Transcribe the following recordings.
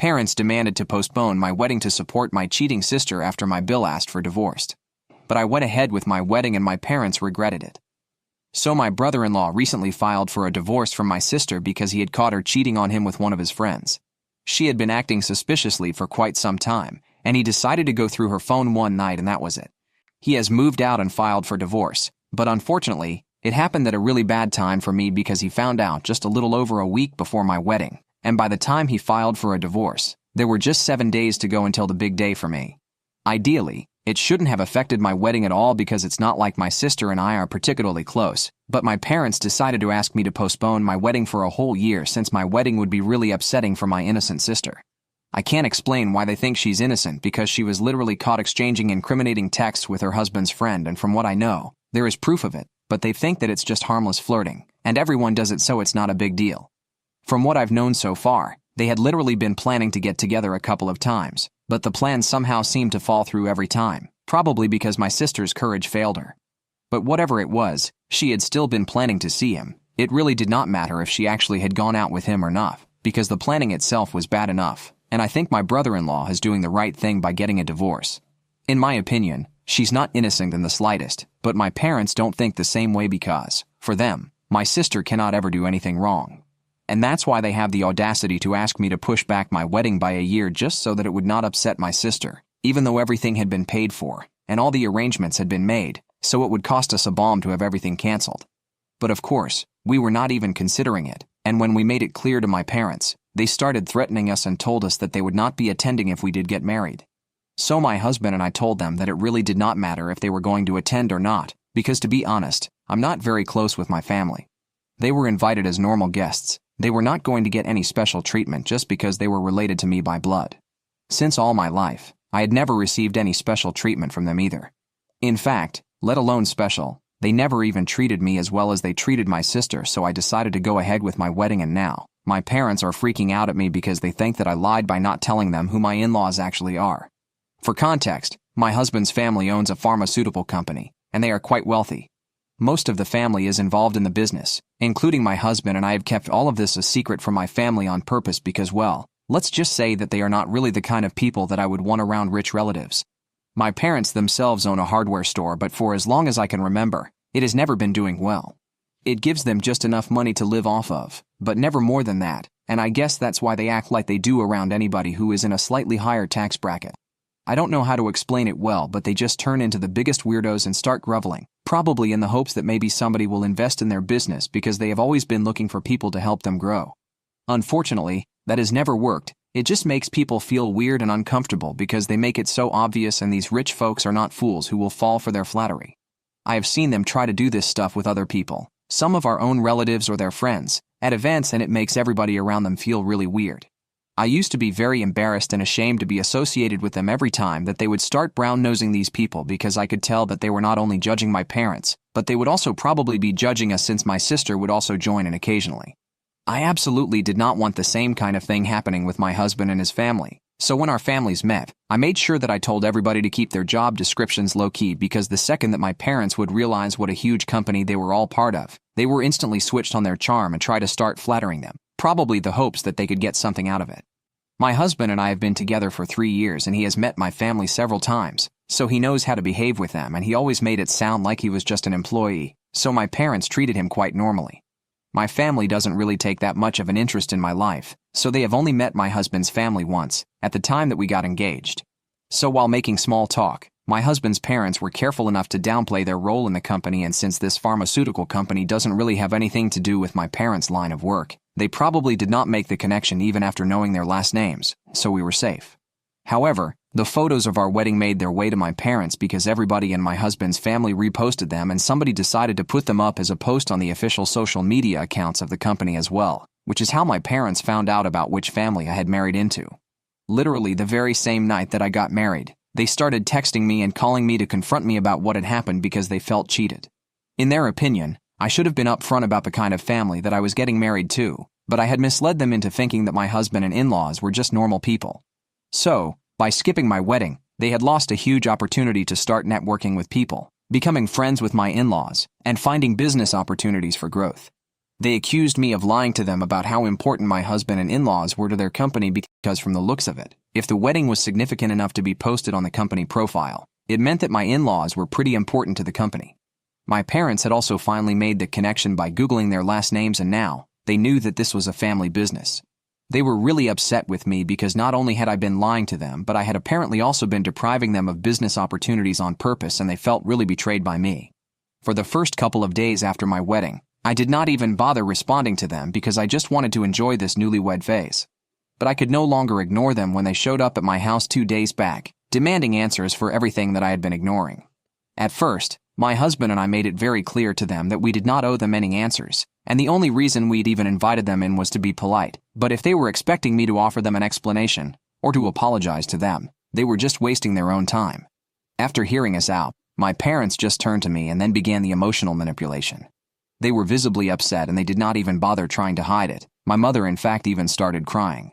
Parents demanded to postpone my wedding to support my cheating sister after my BIL asked for divorce. But I went ahead with my wedding and my parents regretted it. So my brother-in-law recently filed for a divorce from my sister because he had caught her cheating on him with one of his friends. She had been acting suspiciously for quite some time, and he decided to go through her phone one night and that was it. He has moved out and filed for divorce, but unfortunately, it happened at a really bad time for me because he found out just a little over a week before my wedding, and by the time he filed for a divorce, there were just 7 days to go until the big day for me. Ideally, it shouldn't have affected my wedding at all because it's not like my sister and I are particularly close, but my parents decided to ask me to postpone my wedding for a whole year since my wedding would be really upsetting for my innocent sister. I can't explain why they think she's innocent because she was literally caught exchanging incriminating texts with her husband's friend, and from what I know, there is proof of it, but they think that it's just harmless flirting, and everyone does it so it's not a big deal. From what I've known so far, they had literally been planning to get together a couple of times, but the plan somehow seemed to fall through every time, probably because my sister's courage failed her. But whatever it was, she had still been planning to see him. It really did not matter if she actually had gone out with him or not, because the planning itself was bad enough, and I think my brother-in-law is doing the right thing by getting a divorce. In my opinion, she's not innocent in the slightest, but my parents don't think the same way because, for them, my sister cannot ever do anything wrong. And that's why they have the audacity to ask me to push back my wedding by a year just so that it would not upset my sister, even though everything had been paid for, and all the arrangements had been made, so it would cost us a bomb to have everything canceled. But of course, we were not even considering it, and when we made it clear to my parents, they started threatening us and told us that they would not be attending if we did get married. So my husband and I told them that it really did not matter if they were going to attend or not, because to be honest, I'm not very close with my family. They were invited as normal guests. They were not going to get any special treatment just because they were related to me by blood. Since all my life, I had never received any special treatment from them either. In fact, let alone special, they never even treated me as well as they treated my sister, so I decided to go ahead with my wedding, and now, my parents are freaking out at me because they think that I lied by not telling them who my in-laws actually are. For context, my husband's family owns a pharmaceutical company, and they are quite wealthy. Most of the family is involved in the business, including my husband, and I have kept all of this a secret from my family on purpose because, well, let's just say that they are not really the kind of people that I would want around rich relatives. My parents themselves own a hardware store, but for as long as I can remember, it has never been doing well. It gives them just enough money to live off of, but never more than that, and I guess that's why they act like they do around anybody who is in a slightly higher tax bracket. I don't know how to explain it well, but they just turn into the biggest weirdos and start groveling, probably in the hopes that maybe somebody will invest in their business because they have always been looking for people to help them grow. Unfortunately, that has never worked. It just makes people feel weird and uncomfortable because they make it so obvious, and these rich folks are not fools who will fall for their flattery. I have seen them try to do this stuff with other people, some of our own relatives or their friends, at events, and it makes everybody around them feel really weird. I used to be very embarrassed and ashamed to be associated with them every time that they would start brown-nosing these people because I could tell that they were not only judging my parents, but they would also probably be judging us since my sister would also join in occasionally. I absolutely did not want the same kind of thing happening with my husband and his family, so when our families met, I made sure that I told everybody to keep their job descriptions low-key because the second that my parents would realize what a huge company they were all part of, they were instantly switched on their charm and tried to start flattering them, probably the hopes that they could get something out of it. My husband and I have been together for 3 years, and he has met my family several times, so he knows how to behave with them, and he always made it sound like he was just an employee, so my parents treated him quite normally. My family doesn't really take that much of an interest in my life, so they have only met my husband's family once, at the time that we got engaged. So while making small talk, my husband's parents were careful enough to downplay their role in the company, and since this pharmaceutical company doesn't really have anything to do with my parents' line of work, they probably did not make the connection even after knowing their last names, so we were safe. However, the photos of our wedding made their way to my parents because everybody in my husband's family reposted them, and somebody decided to put them up as a post on the official social media accounts of the company as well, which is how my parents found out about which family I had married into. Literally the very same night that I got married, they started texting me and calling me to confront me about what had happened because they felt cheated. In their opinion, I should have been upfront about the kind of family that I was getting married to, but I had misled them into thinking that my husband and in-laws were just normal people. So, by skipping my wedding, they had lost a huge opportunity to start networking with people, becoming friends with my in-laws, and finding business opportunities for growth. They accused me of lying to them about how important my husband and in-laws were to their company because from the looks of it, if the wedding was significant enough to be posted on the company profile, it meant that my in-laws were pretty important to the company. My parents had also finally made the connection by Googling their last names, and now they knew that this was a family business. They were really upset with me because not only had I been lying to them, but I had apparently also been depriving them of business opportunities on purpose, and they felt really betrayed by me. For the first couple of days after my wedding, I did not even bother responding to them because I just wanted to enjoy this newlywed phase. But I could no longer ignore them when they showed up at my house 2 days back, demanding answers for everything that I had been ignoring. At first, my husband and I made it very clear to them that we did not owe them any answers, and the only reason we'd even invited them in was to be polite. But if they were expecting me to offer them an explanation, or to apologize to them, they were just wasting their own time. After hearing us out, my parents just turned to me and then began the emotional manipulation. They were visibly upset and they did not even bother trying to hide it. My mother, in fact, even started crying.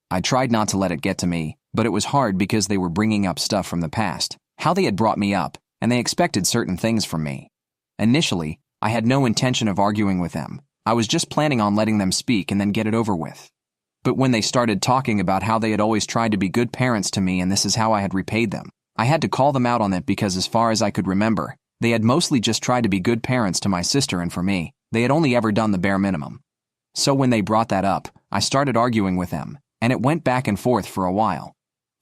I tried not to let it get to me, but it was hard because they were bringing up stuff from the past, how they had brought me up, and they expected certain things from me. Initially, I had no intention of arguing with them. I was just planning on letting them speak and then get it over with. But when they started talking about how they had always tried to be good parents to me and this is how I had repaid them, I had to call them out on it because as far as I could remember, they had mostly just tried to be good parents to my sister, and for me, they had only ever done the bare minimum. So when they brought that up, I started arguing with them, and it went back and forth for a while.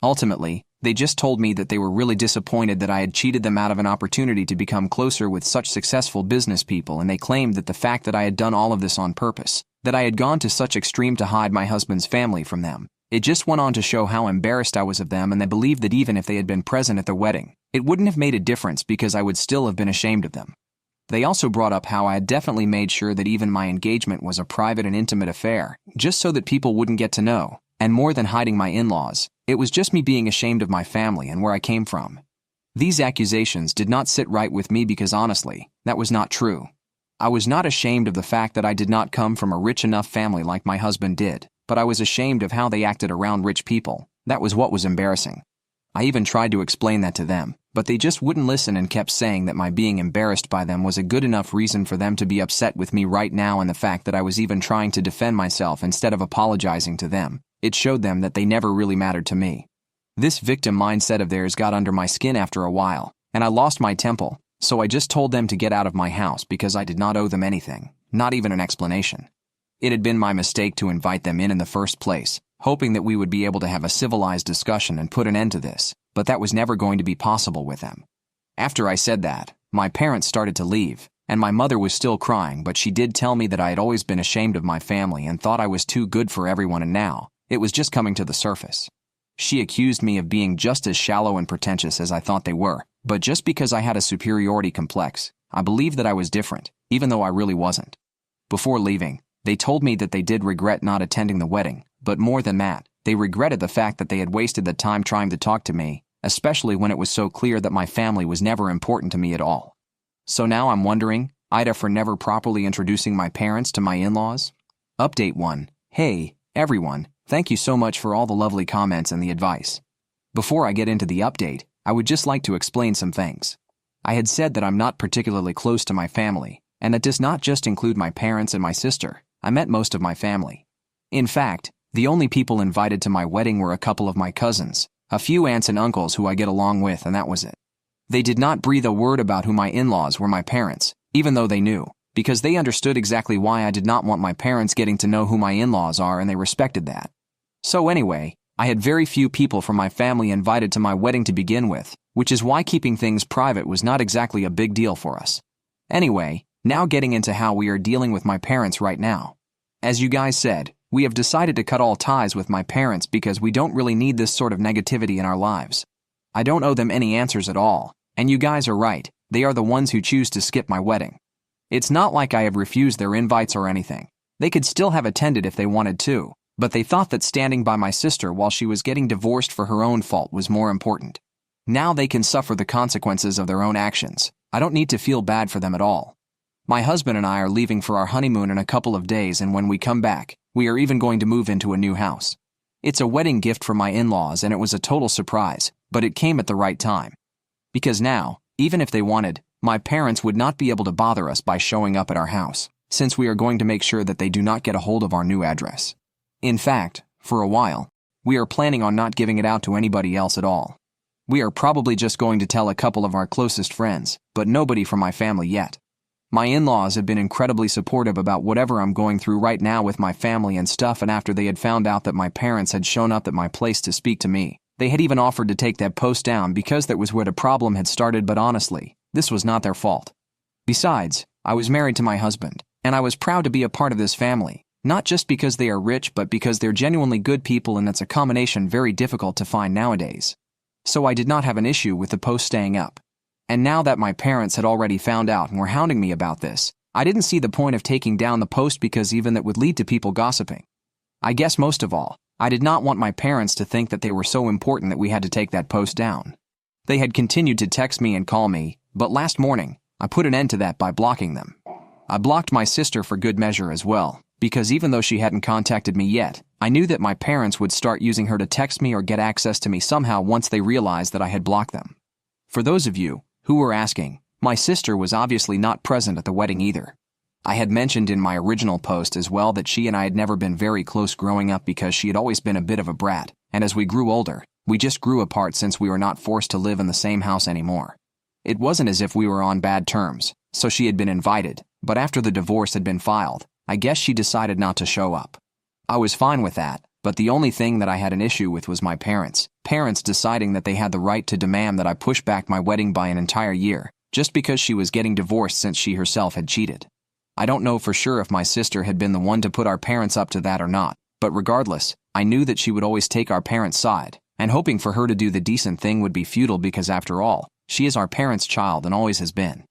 Ultimately, they just told me that they were really disappointed that I had cheated them out of an opportunity to become closer with such successful business people, and they claimed that the fact that I had done all of this on purpose, that I had gone to such extreme to hide my husband's family from them, it just went on to show how embarrassed I was of them, and they believed that even if they had been present at the wedding, it wouldn't have made a difference because I would still have been ashamed of them. They also brought up how I had definitely made sure that even my engagement was a private and intimate affair, just so that people wouldn't get to know, and more than hiding my in-laws, it was just me being ashamed of my family and where I came from. These accusations did not sit right with me because honestly, that was not true. I was not ashamed of the fact that I did not come from a rich enough family like my husband did, but I was ashamed of how they acted around rich people. That was what was embarrassing. I even tried to explain that to them, but they just wouldn't listen and kept saying that my being embarrassed by them was a good enough reason for them to be upset with me right now, and the fact that I was even trying to defend myself instead of apologizing to them, it showed them that they never really mattered to me. This victim mindset of theirs got under my skin after a while, and I lost my temper, so I just told them to get out of my house because I did not owe them anything, not even an explanation. It had been my mistake to invite them in the first place, hoping that we would be able to have a civilized discussion and put an end to this, but that was never going to be possible with them. After I said that, my parents started to leave, and my mother was still crying, but she did tell me that I had always been ashamed of my family and thought I was too good for everyone, and now, it was just coming to the surface. She accused me of being just as shallow and pretentious as I thought they were, but just because I had a superiority complex, I believed that I was different, even though I really wasn't. Before leaving, they told me that they did regret not attending the wedding, but more than that, they regretted the fact that they had wasted the time trying to talk to me, especially when it was so clear that my family was never important to me at all. So now I'm wondering, AITA for never properly introducing my parents to my in-laws? Update 1. Hey, everyone, thank you so much for all the lovely comments and the advice. Before I get into the update, I would just like to explain some things. I had said that I'm not particularly close to my family, and that does not just include my parents and my sister. I met most of my family. In fact, the only people invited to my wedding were a couple of my cousins, a few aunts and uncles who I get along with, and that was it. They did not breathe a word about who my in-laws were my parents, even though they knew, because they understood exactly why I did not want my parents getting to know who my in-laws are, and they respected that. So anyway, I had very few people from my family invited to my wedding to begin with, which is why keeping things private was not exactly a big deal for us. Anyway, now getting into how we are dealing with my parents right now. As you guys said, we have decided to cut all ties with my parents because we don't really need this sort of negativity in our lives. I don't owe them any answers at all, and you guys are right, they are the ones who choose to skip my wedding. It's not like I have refused their invites or anything. They could still have attended if they wanted to, but they thought that standing by my sister while she was getting divorced for her own fault was more important. Now they can suffer the consequences of their own actions. I don't need to feel bad for them at all. My husband and I are leaving for our honeymoon in a couple of days, and when we come back, we are even going to move into a new house. It's a wedding gift from my in-laws, and it was a total surprise, but it came at the right time. Because now, even if they wanted, my parents would not be able to bother us by showing up at our house. since we are going to make sure that they do not get a hold of our new address. In fact, for a while, we are planning on not giving it out to anybody else at all. We are probably just going to tell a couple of our closest friends, but nobody from my family yet. My in-laws have been incredibly supportive about whatever I'm going through right now with my family and stuff, and after they had found out that my parents had shown up at my place to speak to me, they had even offered to take that post down because that was where the problem had started, but honestly, this was not their fault. Besides, I was married to my husband, and I was proud to be a part of this family, not just because they are rich but because they're genuinely good people, and that's a combination very difficult to find nowadays. So I did not have an issue with the post staying up. And now that my parents had already found out and were hounding me about this, I didn't see the point of taking down the post because even that would lead to people gossiping. I guess most of all, I did not want my parents to think that they were so important that we had to take that post down. They had continued to text me and call me, but last morning, I put an end to that by blocking them. I blocked my sister for good measure as well, because even though she hadn't contacted me yet, I knew that my parents would start using her to text me or get access to me somehow once they realized that I had blocked them. For those of you who were asking, my sister was obviously not present at the wedding either. I had mentioned in my original post as well that she and I had never been very close growing up because she had always been a bit of a brat, and as we grew older, we just grew apart since we were not forced to live in the same house anymore. It wasn't as if we were on bad terms, so she had been invited, but after the divorce had been filed, I guess she decided not to show up. I was fine with that, but the only thing that I had an issue with was my parents deciding that they had the right to demand that I push back my wedding by an entire year, just because she was getting divorced since she herself had cheated. I don't know for sure if my sister had been the one to put our parents up to that or not, but regardless, I knew that she would always take our parents' side, and hoping for her to do the decent thing would be futile because after all, she is our parents' child and always has been.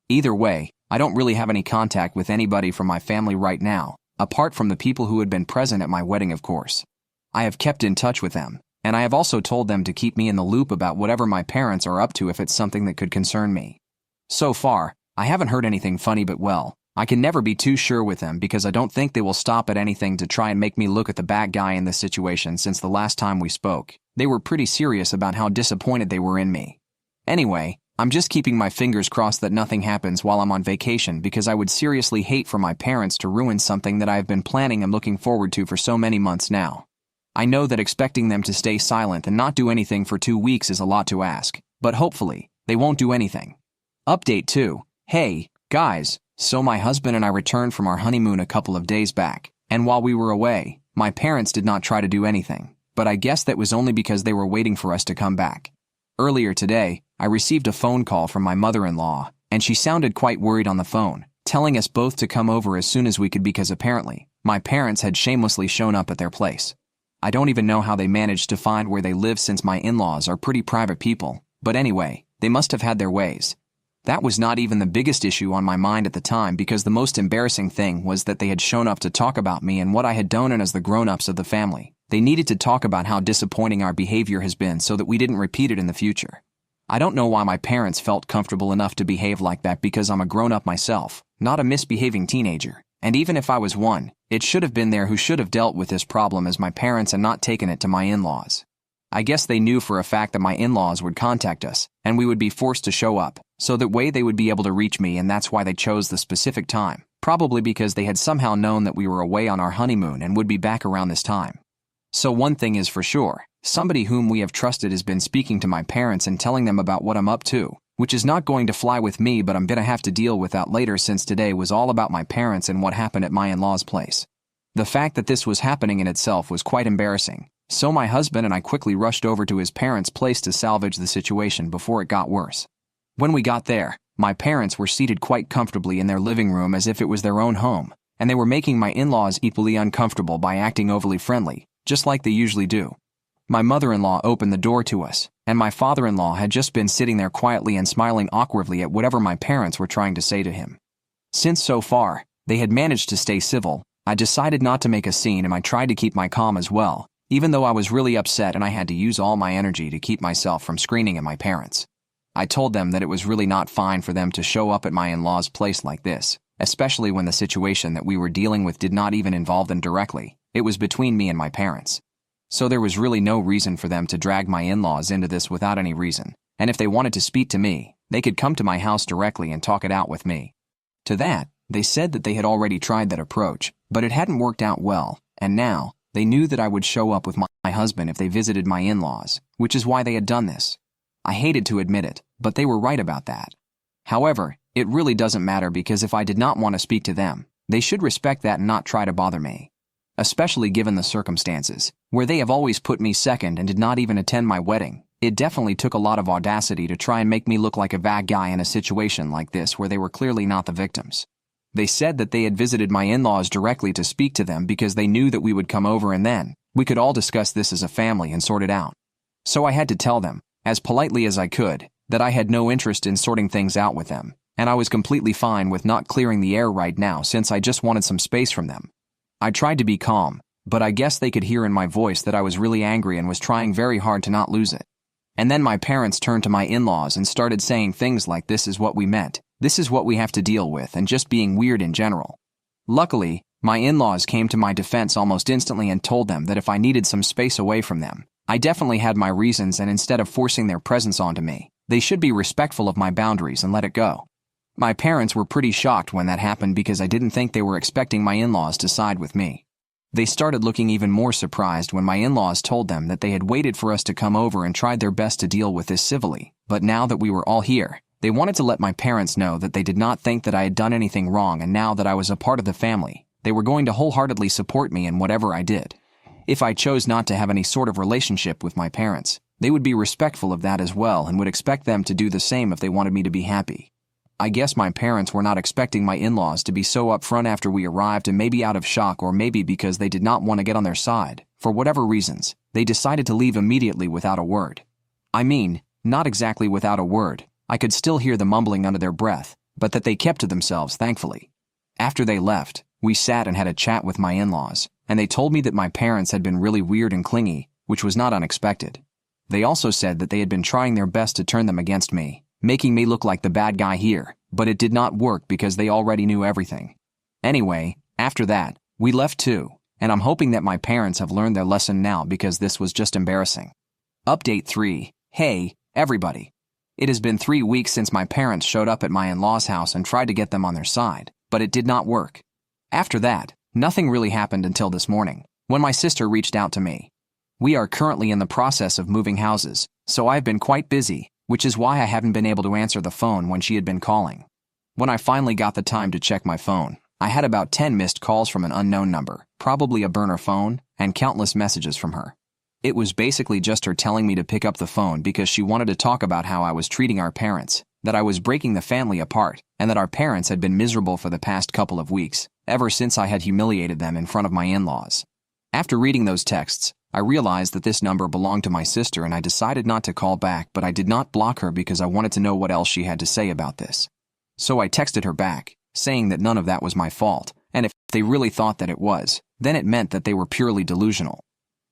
Either way, I don't really have any contact with anybody from my family right now, apart from the people who had been present at my wedding, of course. I have kept in touch with them, and I have also told them to keep me in the loop about whatever my parents are up to if it's something that could concern me. So far, I haven't heard anything funny, but well, I can never be too sure with them because I don't think they will stop at anything to try and make me look at the bad guy in this situation. Since the last time we spoke, they were pretty serious about how disappointed they were in me. Anyway, I'm just keeping my fingers crossed that nothing happens while I'm on vacation because I would seriously hate for my parents to ruin something that I have been planning and looking forward to for so many months now. I know that expecting them to stay silent and not do anything for 2 weeks is a lot to ask, but hopefully, they won't do anything. Update 2. Hey, guys, so my husband and I returned from our honeymoon a couple of days back, and while we were away, my parents did not try to do anything, but I guess that was only because they were waiting for us to come back. Earlier today, I received a phone call from my mother-in-law, and she sounded quite worried on the phone, telling us both to come over as soon as we could because apparently, my parents had shamelessly shown up at their place. I don't even know how they managed to find where they live since my in-laws are pretty private people, but anyway, they must have had their ways. That was not even the biggest issue on my mind at the time because the most embarrassing thing was that they had shown up to talk about me and what I had done, and as the grown-ups of the family, they needed to talk about how disappointing our behavior has been so that we didn't repeat it in the future. I don't know why my parents felt comfortable enough to behave like that because I'm a grown-up myself, not a misbehaving teenager. And even if I was one, it should have been there who should have dealt with this problem as my parents and not taken it to my in-laws. I guess they knew for a fact that my in-laws would contact us, and we would be forced to show up, so that way they would be able to reach me, and that's why they chose the specific time, probably because they had somehow known that we were away on our honeymoon and would be back around this time. So one thing is for sure, somebody whom we have trusted has been speaking to my parents and telling them about what I'm up to, which is not going to fly with me, but I'm gonna have to deal with that later since today was all about my parents and what happened at my in-laws' place. The fact that this was happening in itself was quite embarrassing, so my husband and I quickly rushed over to his parents' place to salvage the situation before it got worse. When we got there, my parents were seated quite comfortably in their living room as if it was their own home, and they were making my in-laws equally uncomfortable by acting overly friendly, just like they usually do. My mother-in-law opened the door to us, and my father-in-law had just been sitting there quietly and smiling awkwardly at whatever my parents were trying to say to him. Since so far, they had managed to stay civil, I decided not to make a scene and I tried to keep my calm as well, even though I was really upset and I had to use all my energy to keep myself from screaming at my parents. I told them that it was really not fine for them to show up at my in-laws' place like this, especially when the situation that we were dealing with did not even involve them directly. It was between me and my parents. So there was really no reason for them to drag my in-laws into this without any reason, and if they wanted to speak to me, they could come to my house directly and talk it out with me. To that, They said that they had already tried that approach, but it hadn't worked out well, and now, they knew that I would show up with my husband if they visited my in-laws, which is why they had done this. I hated to admit it, but they were right about that. However, it really doesn't matter because if I did not want to speak to them, they should respect that and not try to bother me. Especially given the circumstances, where they have always put me second and did not even attend my wedding. It definitely took a lot of audacity to try and make me look like a bad guy in a situation like this where they were clearly not the victims. They said that they had visited my in-laws directly to speak to them because they knew that we would come over and then we could all discuss this as a family and sort it out. So I had to tell them, as politely as I could, that I had no interest in sorting things out with them, and I was completely fine with not clearing the air right now since I just wanted some space from them. I tried to be calm, but I guess they could hear in my voice that I was really angry and was trying very hard to not lose it. And then my parents turned to my in-laws and started saying things like this is what we meant, this is what we have to deal with, and just being weird in general. Luckily, my in-laws came to my defense almost instantly and told them that if I needed some space away from them, I definitely had my reasons, and instead of forcing their presence onto me, they should be respectful of my boundaries and let it go. My parents were pretty shocked when that happened because I didn't think they were expecting my in-laws to side with me. They started looking even more surprised when my in-laws told them that they had waited for us to come over and tried their best to deal with this civilly, but now that we were all here, they wanted to let my parents know that they did not think that I had done anything wrong, and now that I was a part of the family, they were going to wholeheartedly support me in whatever I did. If I chose not to have any sort of relationship with my parents, they would be respectful of that as well and would expect them to do the same if they wanted me to be happy. I guess my parents were not expecting my in-laws to be so upfront after we arrived, and maybe out of shock or maybe because they did not want to get on their side. For whatever reasons, they decided to leave immediately without a word. I mean, not exactly without a word. I could still hear the mumbling under their breath, but that they kept to themselves, thankfully. After they left, we sat and had a chat with my in-laws, and they told me that my parents had been really weird and clingy, which was not unexpected. They also said that they had been trying their best to turn them against me, making me look like the bad guy here, but it did not work because they already knew everything. Anyway, after that, we left too, and I'm hoping that my parents have learned their lesson now because this was just embarrassing. Update 3. Hey, everybody. It has been 3 weeks since my parents showed up at my in-laws' house and tried to get them on their side, but it did not work. After that, nothing really happened until this morning, when my sister reached out to me. We are currently in the process of moving houses, so I've been quite busy, which is why I haven't been able to answer the phone when she had been calling. When I finally got the time to check my phone, I had about 10 missed calls from an unknown number, probably a burner phone, and countless messages from her. It was basically just her telling me to pick up the phone because she wanted to talk about how I was treating our parents, that I was breaking the family apart, and that our parents had been miserable for the past couple of weeks, ever since I had humiliated them in front of my in-laws. After reading those texts, I realized that this number belonged to my sister and I decided not to call back, but I did not block her because I wanted to know what else she had to say about this. So I texted her back, saying that none of that was my fault, and if they really thought that it was, then it meant that they were purely delusional.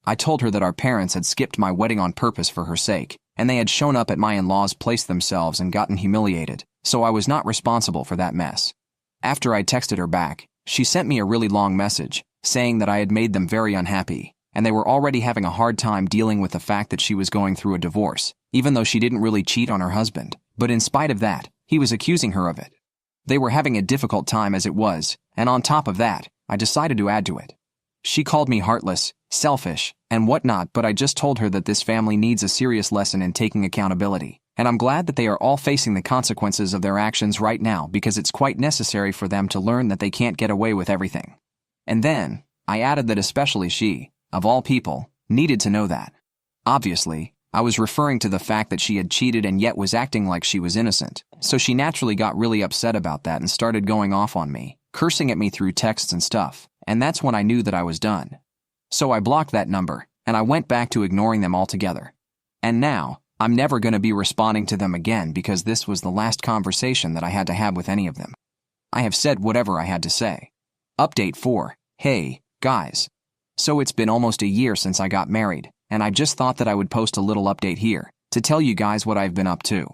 I told her that our parents had skipped my wedding on purpose for her sake, and they had shown up at my in-laws' place themselves and gotten humiliated, so I was not responsible for that mess. After I texted her back, she sent me a really long message, saying that I had made them very unhappy, and they were already having a hard time dealing with the fact that she was going through a divorce, even though she didn't really cheat on her husband, but in spite of that, he was accusing her of it. They were having a difficult time as it was, and on top of that, I decided to add to it. She called me heartless, selfish, and whatnot, but I just told her that this family needs a serious lesson in taking accountability, and I'm glad that they are all facing the consequences of their actions right now because it's quite necessary for them to learn that they can't get away with everything. And then, I added that especially she, of all people, needed to know that. Obviously, I was referring to the fact that she had cheated and yet was acting like she was innocent, so she naturally got really upset about that and started going off on me, cursing at me through texts and stuff, and that's when I knew that I was done. So I blocked that number, and I went back to ignoring them altogether. And now, I'm never going to be responding to them again because this was the last conversation that I had to have with any of them. I have said whatever I had to say. Update 4. Hey, guys. So it's been almost a year since I got married, and I just thought that I would post a little update here to tell you guys what I've been up to.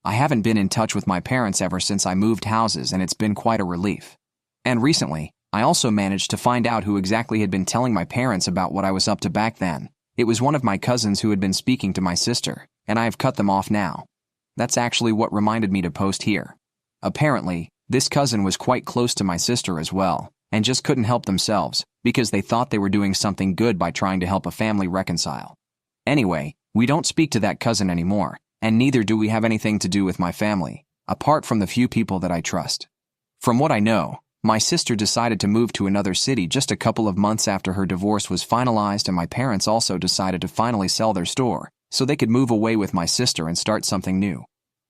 I haven't been in touch with my parents ever since I moved houses, and it's been quite a relief. And recently, I also managed to find out who exactly had been telling my parents about what I was up to back then. It was one of my cousins who had been speaking to my sister, and I have cut them off now. That's actually what reminded me to post here. Apparently, This cousin was quite close to my sister as well, and just couldn't help themselves, because they thought they were doing something good by trying to help a family reconcile. Anyway, we don't speak to that cousin anymore, and neither do we have anything to do with my family, apart from the few people that I trust. From what I know, my sister decided to move to another city just a couple of months after her divorce was finalized, and my parents also decided to finally sell their store so they could move away with my sister and start something new.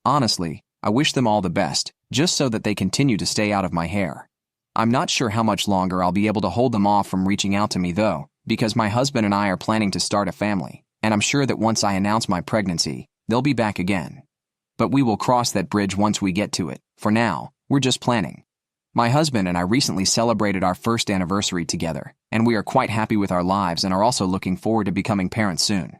Honestly, I wish them all the best, just so that they continue to stay out of my hair. I'm not sure how much longer I'll be able to hold them off from reaching out to me though, because my husband and I are planning to start a family, and I'm sure that once I announce my pregnancy, they'll be back again. But we will cross that bridge once we get to it. For now, we're just planning. My husband and I recently celebrated our first anniversary together, and we are quite happy with our lives and are also looking forward to becoming parents soon.